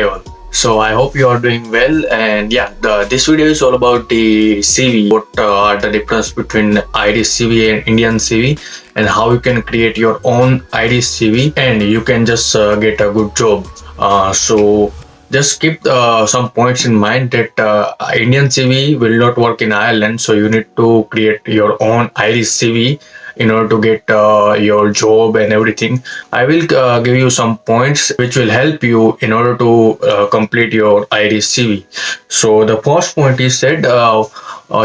all. So I hope you are doing well. And yeah, this video is all about the CV. What are the difference between Irish CV and Indian CV, and how you can create your own Irish CV and you can just get a good job. So just keep some points in mind that Indian CV will not work in Ireland, so you need to create your own Irish CV in order to get your job and everything. I will give you some points which will help you in order to complete your Irish CV. So the first point is that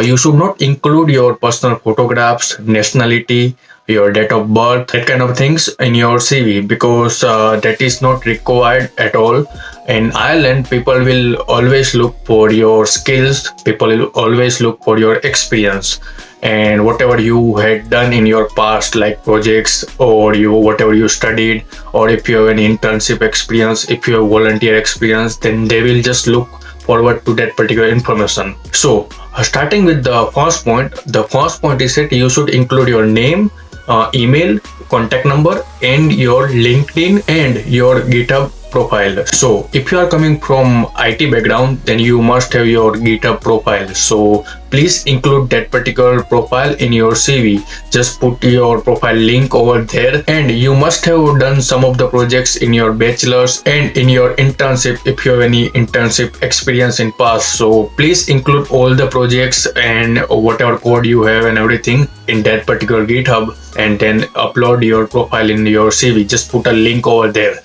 you should not include your personal photographs, nationality, your date of birth, that kind of things in your CV, because that is not required at all. In Ireland, people will always look for your skills, people will always look for your experience and whatever you had done in your past, like projects or you whatever you studied, or if you have any internship experience, if you have volunteer experience, then they will just look forward to that particular information. So starting with the first point is that you should include your name, email, contact number, and your LinkedIn and your GitHub profile. So if you are coming from IT background, then you must have your GitHub profile. So please include that particular profile in your CV. Just put your profile link over there, and you must have done some of the projects in your bachelor's and in your internship if you have any internship experience in past. So please include all the projects and whatever code you have and everything in that particular GitHub, and then upload your profile in your CV. Just put a link over there.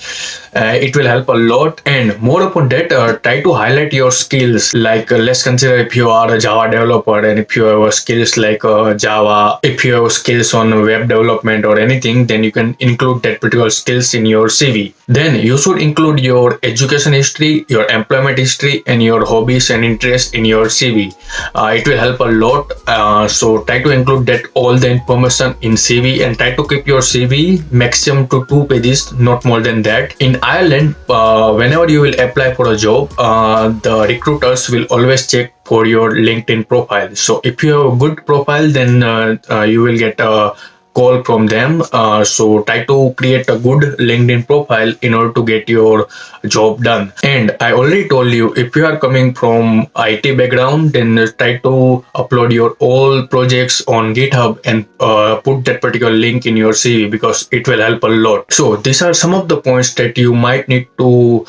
It will help a lot. And more upon that, try to highlight your skills. Like let's consider if you are a Java developer, and if you have skills like Java, if you have skills on web development or anything, then you can include that particular skills in your CV. Then you should include your education history, your employment history, and your hobbies and interests in your CV. It will help a lot. So try to include that all the information in CV, and try to keep your CV maximum to 2 pages, not more than that. In Ireland, whenever you will apply for a job, the recruiters will always check for your LinkedIn profile. So if you have a good profile, then you will get a call from them. So try to create a good LinkedIn profile in order to get your job done. And I already told you, if you are coming from IT background, then try to upload your all projects on GitHub and put that particular link in your CV, because it will help a lot. So these are some of the points that you might need to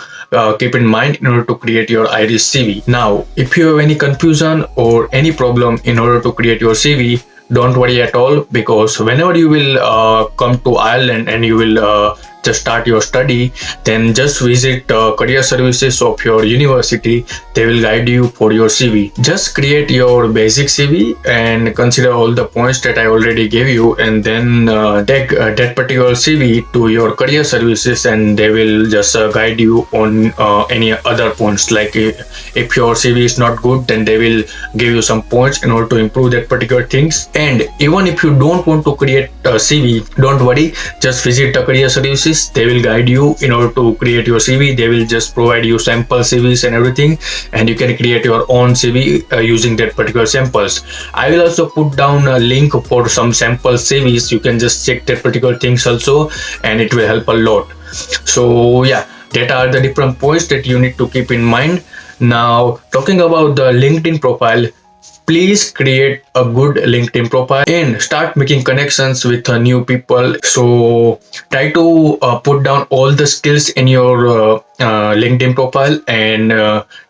keep in mind in order to create your Irish CV. Now, if you have any confusion or any problem in order to create your CV, don't worry at all, because whenever you will come to Ireland and you will just start your study, then just visit career services of your university. They will guide you for your CV. Just create your basic CV and consider all the points that I already gave you, and then take that particular CV to your career services, and they will just guide you on any other points. Like if your CV is not good, then they will give you some points in order to improve that particular things. And even if you don't want to create a CV, don't worry, just visit the career services. They will guide you in order to create your CV. They will just provide you sample CVs and everything, and you can create your own CV using that particular samples. I will also put down a link for some sample CVs. You can just check that particular things also, and it will help a lot. So yeah, that are the different points that you need to keep in mind. Now, talking about the LinkedIn profile, please create a good LinkedIn profile and start making connections with new people. So try to put down all the skills in your LinkedIn profile, and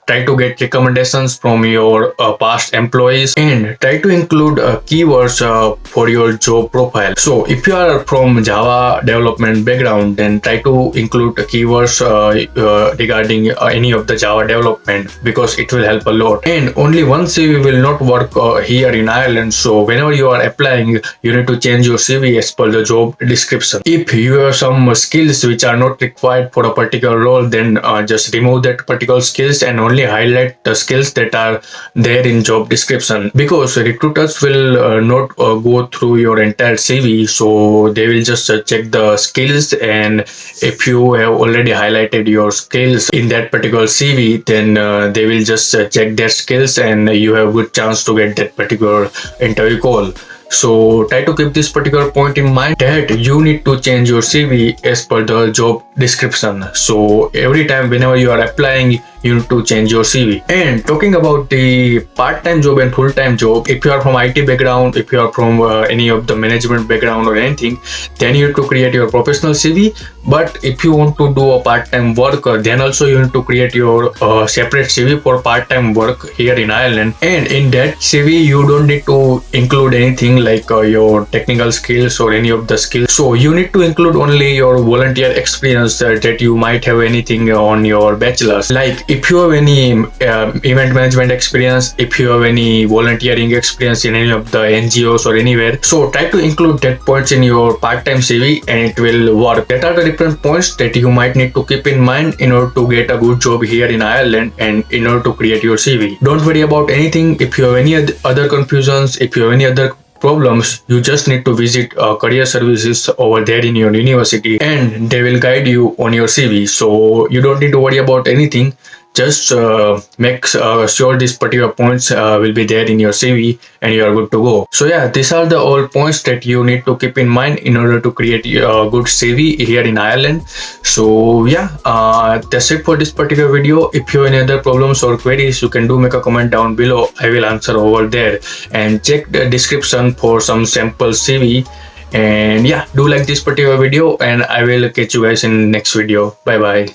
try to get recommendations from your past employees, and try to include keywords for your job profile. So if you are from Java development background, then try to include keywords regarding any of the Java development, because it will help a lot. And only one CV will not work here in Ireland. So whenever you are applying, you need to change your CV as per the job description. If you have some skills which are not required for a particular role, then just remove that particular skills and only highlight the skills that are there in job description, because recruiters will not go through your entire CV. So they will just check the skills, and if you have already highlighted your skills in that particular CV, then they will just check their skills, and you have good chance to get that particular interview call. So try to keep this particular point in mind that you need to change your CV as per the job description. So every time whenever you are applying, you need to change your CV. And talking about the part-time job and full-time job, if you are from IT background, if you are from any of the management background or anything, then you need to create your professional CV. But if you want to do a part-time work, then also you need to create your separate CV for part-time work here in Ireland. And in that CV, you don't need to include anything like your technical skills or any of the skills. So you need to include only your volunteer experience that you might have anything on your bachelor's. Like if you have any event management experience, if you have any volunteering experience in any of the NGOs or anywhere, so try to include that points in your part-time CV and it will work. That are the different points that you might need to keep in mind in order to get a good job here in Ireland and in order to create your CV. Don't worry about anything. If you have any other confusions, if you have any other problems, you just need to visit career services over there in your university and they will guide you on your CV. So you don't need to worry about anything. Just make sure these particular points will be there in your CV and you are good to go. So yeah, these are the all points that you need to keep in mind in order to create a good CV here in Ireland. So yeah, that's it for this particular video. If you have any other problems or queries, you can do make a comment down below. I will answer over there, and check the description for some sample CV. And yeah, do like this particular video and I will catch you guys in next video. Bye bye.